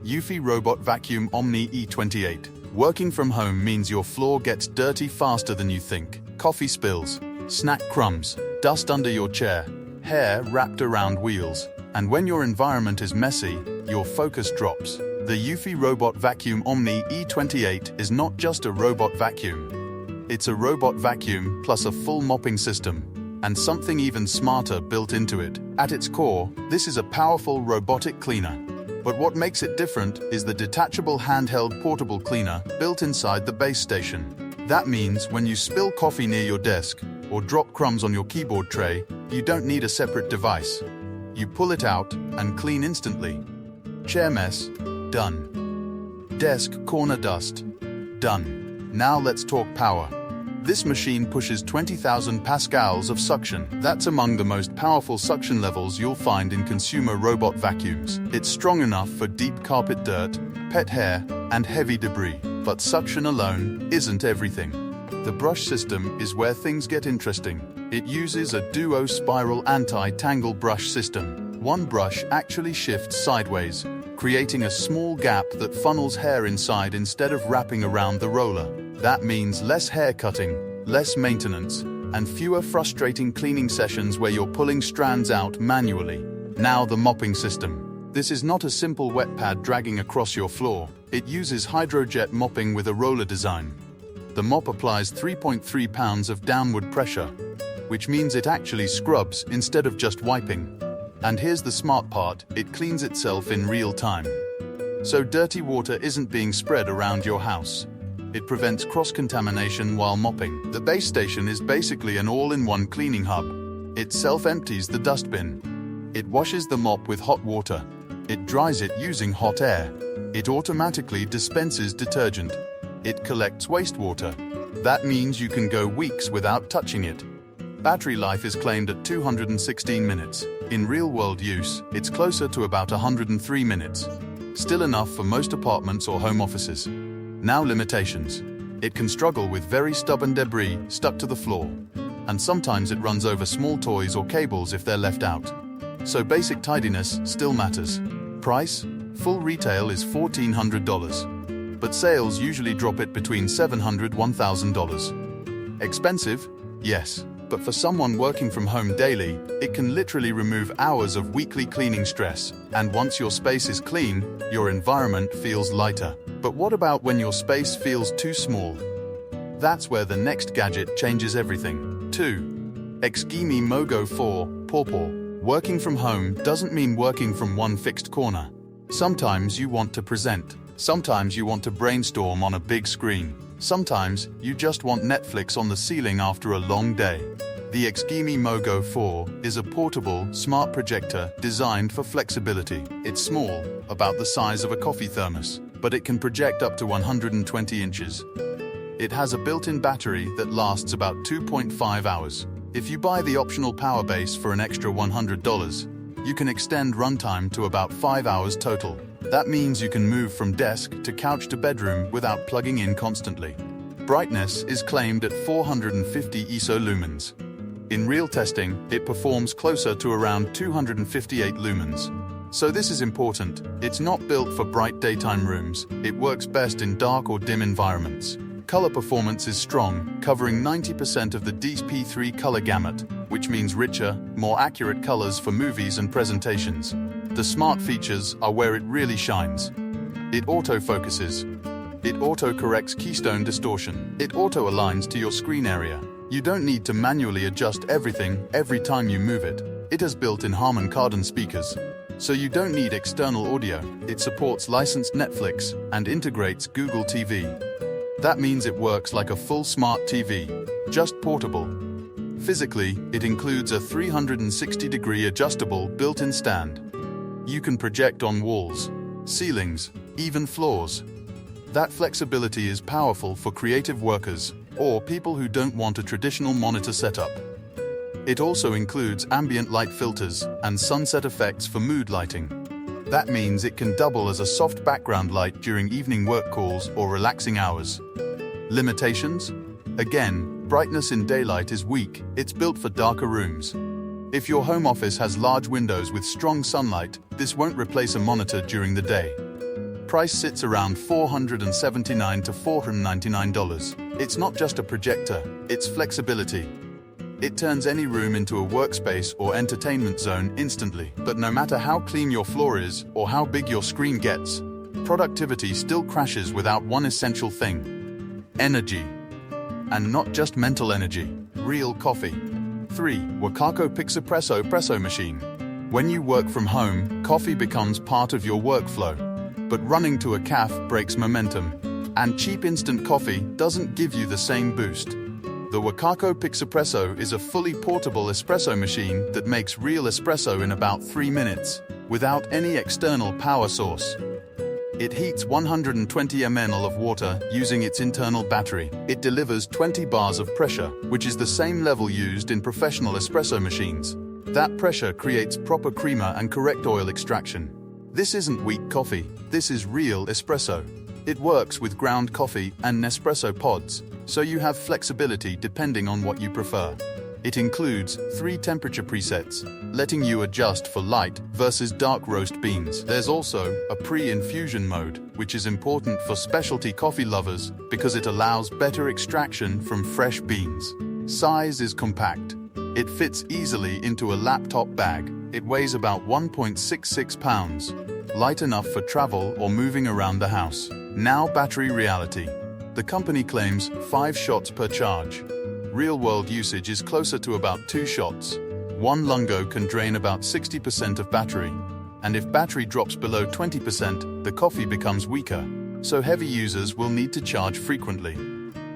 Eufy Robot Vacuum Omni E28. Working from home means your floor gets dirty faster than you think. Coffee spills, snack crumbs, dust under your chair, hair wrapped around wheels. And when your environment is messy, your focus drops. The Eufy Robot Vacuum Omni E28 is not just a robot vacuum. It's a robot vacuum plus a full mopping system, and something even smarter built into it. At its core, this is a powerful robotic cleaner. But what makes it different is the detachable handheld portable cleaner built inside the base station. That means when you spill coffee near your desk or drop crumbs on your keyboard tray, you don't need a separate device. You pull it out and clean instantly. Chair mess, done. Desk corner dust, done. Now let's talk power. This machine pushes 20,000 pascals of suction. That's among the most powerful suction levels you'll find in consumer robot vacuums. It's strong enough for deep carpet dirt, pet hair, and heavy debris. But suction alone isn't everything. The brush system is where things get interesting. It uses a duo spiral anti-tangle brush system. One brush actually shifts sideways, creating a small gap that funnels hair inside instead of wrapping around the roller. That means less hair cutting, less maintenance, and fewer frustrating cleaning sessions where you're pulling strands out manually. Now the mopping system. This is not a simple wet pad dragging across your floor. It uses hydrojet mopping with a roller design. The mop applies 3.3 pounds of downward pressure, which means it actually scrubs instead of just wiping. And here's the smart part, it cleans itself in real time. So dirty water isn't being spread around your house. It prevents cross-contamination while mopping. The base station is basically an all-in-one cleaning hub. It self-empties the dustbin. It washes the mop with hot water. It dries it using hot air. It automatically dispenses detergent. It collects wastewater. That means you can go weeks without touching it. Battery life is claimed at 216 minutes. In real-world use, it's closer to about 103 minutes. Still enough for most apartments or home offices. Now limitations. It can struggle with very stubborn debris stuck to the floor. And sometimes it runs over small toys or cables if they're left out. So basic tidiness still matters. Price? Full retail is $1,400. But sales usually drop it between $700 and $1,000. Expensive? Yes. But for someone working from home daily, it can literally remove hours of weekly cleaning stress. And once your space is clean, your environment feels lighter. But what about when your space feels too small? That's where the next gadget changes everything. 2. Xgimi MoGo 4 Portable. Working from home doesn't mean working from one fixed corner. Sometimes you want to present. Sometimes you want to brainstorm on a big screen. Sometimes you just want Netflix on the ceiling after a long day. The Xgimi MoGo 4 is a portable, smart projector designed for flexibility. It's small, about the size of a coffee thermos, but it can project up to 120 inches. It has a built-in battery that lasts about 2.5 hours. If you buy the optional power base for an extra $100, you can extend runtime to about 5 hours total. That means you can move from desk to couch to bedroom without plugging in constantly. Brightness is claimed at 450 ISO lumens. In real testing, it performs closer to around 258 lumens. So this is important. It's not built for bright daytime rooms. It works best in dark or dim environments. Color performance is strong, covering 90% of the DP3 color gamut, which means richer, more accurate colors for movies and presentations. The smart features are where it really shines. It auto-focuses. It auto-corrects keystone distortion. It auto-aligns to your screen area. You don't need to manually adjust everything every time you move it. It has built-in Harman Kardon speakers. So you don't need external audio. It supports licensed Netflix and integrates Google TV. That means it works like a full smart TV, just portable. Physically, it includes a 360-degree adjustable built-in stand. You can project on walls, ceilings, even floors. That flexibility is powerful for creative workers or people who don't want a traditional monitor setup. It also includes ambient light filters and sunset effects for mood lighting. That means it can double as a soft background light during evening work calls or relaxing hours. Limitations? Again, brightness in daylight is weak. It's built for darker rooms. If your home office has large windows with strong sunlight, this won't replace a monitor during the day. Price sits around $479 to $499. It's not just a projector, it's flexibility. It turns any room into a workspace or entertainment zone instantly. But no matter how clean your floor is or how big your screen gets, productivity still crashes without one essential thing: energy. And not just mental energy, real coffee. 3. Wakako Pixapresso machine. When you work from home, coffee becomes part of your workflow. But running to a cafe breaks momentum. And cheap instant coffee doesn't give you the same boost. The Wakako Pixapresso is a fully portable espresso machine that makes real espresso in about 3 minutes, without any external power source. It heats 120 ml of water using its internal battery. It delivers 20 bars of pressure, which is the same level used in professional espresso machines. That pressure creates proper creamer and correct oil extraction. This isn't weak coffee, this is real espresso. It works with ground coffee and Nespresso pods, so you have flexibility depending on what you prefer. It includes 3 temperature presets, letting you adjust for light versus dark roast beans. There's also a pre-infusion mode, which is important for specialty coffee lovers because it allows better extraction from fresh beans. Size is compact. It fits easily into a laptop bag. It weighs about 1.66 pounds, light enough for travel or moving around the house. Now battery reality. The company claims 5 shots per charge. Real-world usage is closer to about 2 shots. One lungo can drain about 60% of battery. And if battery drops below 20%, the coffee becomes weaker. So heavy users will need to charge frequently.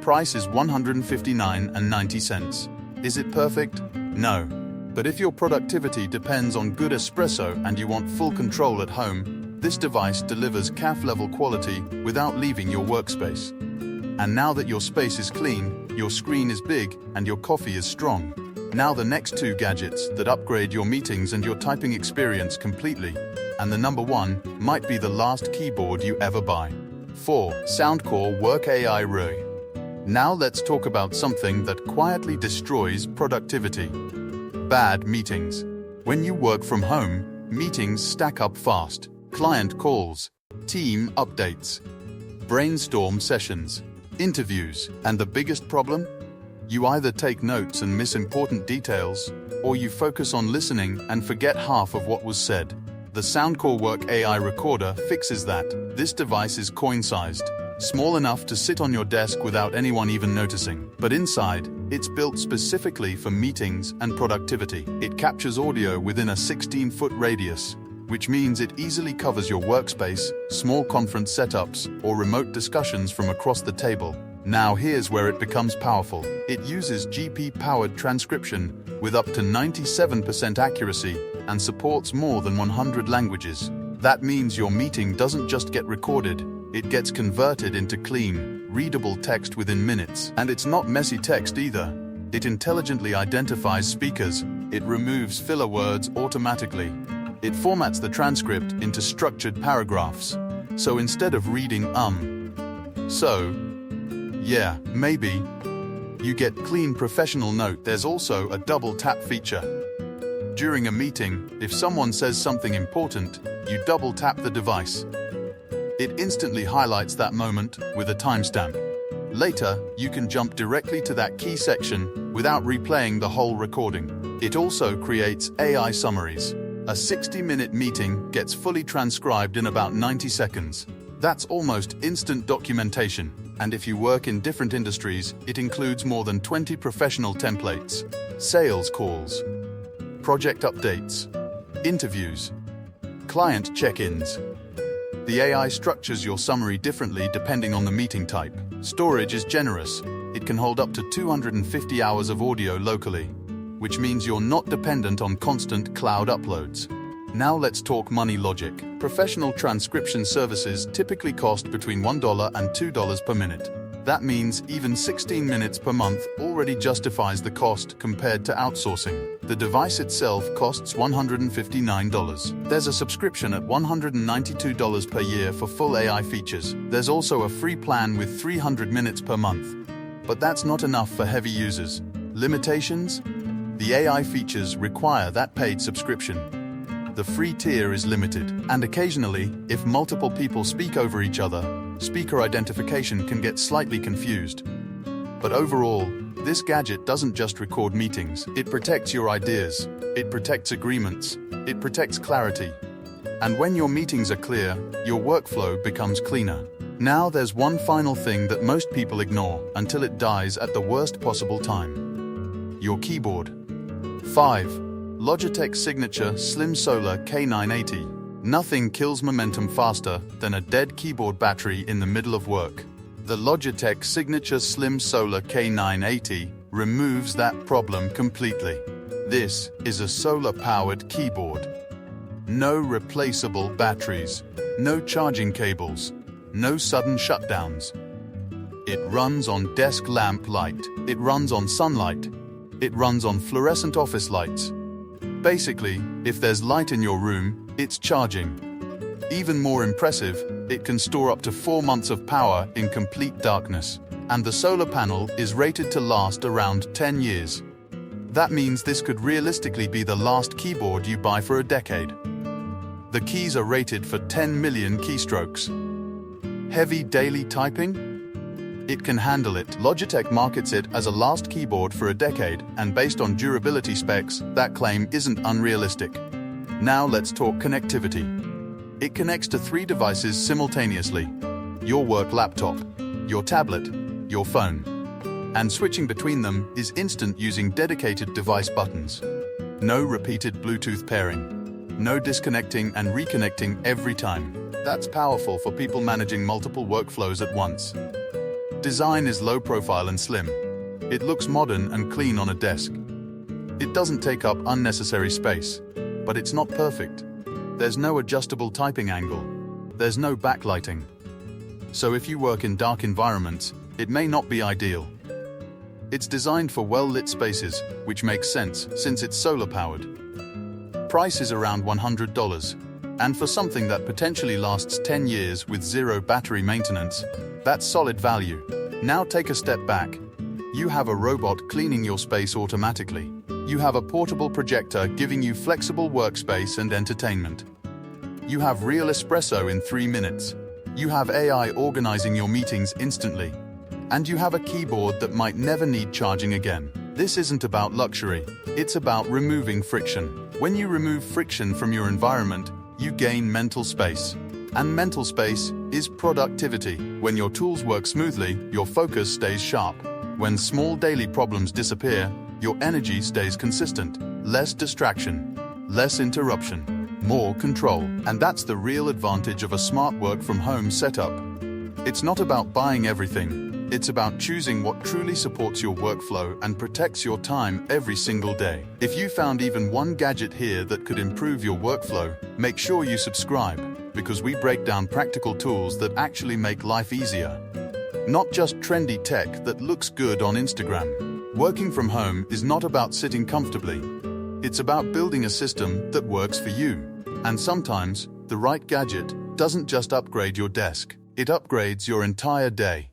Price is $159.90. Is it perfect? No. But if your productivity depends on good espresso and you want full control at home, this device delivers cafe-level quality without leaving your workspace. And now that your space is clean, your screen is big, and your coffee is strong. Now the next 2 gadgets that upgrade your meetings and your typing experience completely. And the number 1 might be the last keyboard you ever buy. 4. Soundcore Work AI Re. Now let's talk about something that quietly destroys productivity. Bad meetings. When you work from home, meetings stack up fast. Client calls, team updates, brainstorm sessions, interviews, and the biggest problem? You either take notes and miss important details, or you focus on listening and forget half of what was said. The Soundcore Work AI Recorder fixes that. This device is coin-sized, small enough to sit on your desk without anyone even noticing. But inside, it's built specifically for meetings and productivity. It captures audio within a 16-foot radius, which means it easily covers your workspace, small conference setups, or remote discussions from across the table. Now here's where it becomes powerful. It uses GP-powered transcription with up to 97% accuracy and supports more than 100 languages. That means your meeting doesn't just get recorded, it gets converted into clean, readable text within minutes. And it's not messy text either. It intelligently identifies speakers. It removes filler words automatically. It formats the transcript into structured paragraphs. So instead of reading so, yeah, maybe, you get clean professional note. There's also a double tap feature. During a meeting, if someone says something important, you double tap the device. It instantly highlights that moment with a timestamp. Later, you can jump directly to that key section without replaying the whole recording. It also creates AI summaries. A 60-minute meeting gets fully transcribed in about 90 seconds. That's almost instant documentation. And if you work in different industries, it includes more than 20 professional templates, sales calls, project updates, interviews, client check-ins. The AI structures your summary differently depending on the meeting type. Storage is generous. It can hold up to 250 hours of audio locally, which means you're not dependent on constant cloud uploads. Now let's talk money logic. Professional transcription services typically cost between $1 and $2 per minute. That means even 16 minutes per month already justifies the cost compared to outsourcing. The device itself costs $159. There's a subscription at $192 per year for full AI features. There's also a free plan with 300 minutes per month. But that's not enough for heavy users. Limitations? The AI features require that paid subscription. The free tier is limited, and occasionally, if multiple people speak over each other, speaker identification can get slightly confused. But overall, this gadget doesn't just record meetings. It protects your ideas, it protects agreements, it protects clarity. And when your meetings are clear, your workflow becomes cleaner. Now there's one final thing that most people ignore until it dies at the worst possible time. Your keyboard. 5. Logitech Signature Slim Solar K980. Nothing kills momentum faster than a dead keyboard battery in the middle of work. The Logitech Signature Slim Solar K980 removes that problem completely. This is a solar-powered keyboard. No replaceable batteries, no charging cables, no sudden shutdowns. It runs on desk lamp light, it runs on sunlight, it runs on fluorescent office lights. Basically, if there's light in your room, it's charging. Even more impressive, it can store up to 4 months of power in complete darkness. And the solar panel is rated to last around 10 years. That means this could realistically be the last keyboard you buy for a decade. The keys are rated for 10 million keystrokes. Heavy daily typing? It can handle it. Logitech markets it as a last keyboard for a decade, and based on durability specs, that claim isn't unrealistic. Now let's talk connectivity. It connects to 3 devices simultaneously: your work laptop, your tablet, your phone. And switching between them is instant using dedicated device buttons. No repeated Bluetooth pairing. No disconnecting and reconnecting every time. That's powerful for people managing multiple workflows at once. Design is low profile and slim. It looks modern and clean on a desk. It doesn't take up unnecessary space, but it's not perfect. There's no adjustable typing angle. There's no backlighting. So if you work in dark environments, it may not be ideal. It's designed for well-lit spaces, which makes sense since it's solar-powered. Price is around $100. And for something that potentially lasts 10 years with 0 battery maintenance, that's solid value. Now take a step back. You have a robot cleaning your space automatically. You have a portable projector giving you flexible workspace and entertainment. You have real espresso in 3 minutes. You have AI organizing your meetings instantly. And you have a keyboard that might never need charging again. This isn't about luxury. It's about removing friction. When you remove friction from your environment, you gain mental space. And mental space is productivity. When your tools work smoothly, your focus stays sharp. When small daily problems disappear, your energy stays consistent. Less distraction, less interruption, more control. And that's the real advantage of a smart work from home setup. It's not about buying everything. It's about choosing what truly supports your workflow and protects your time every single day. If you found even one gadget here that could improve your workflow, make sure you subscribe, because we break down practical tools that actually make life easier. Not just trendy tech that looks good on Instagram. Working from home is not about sitting comfortably. It's about building a system that works for you. And sometimes, the right gadget doesn't just upgrade your desk, it upgrades your entire day.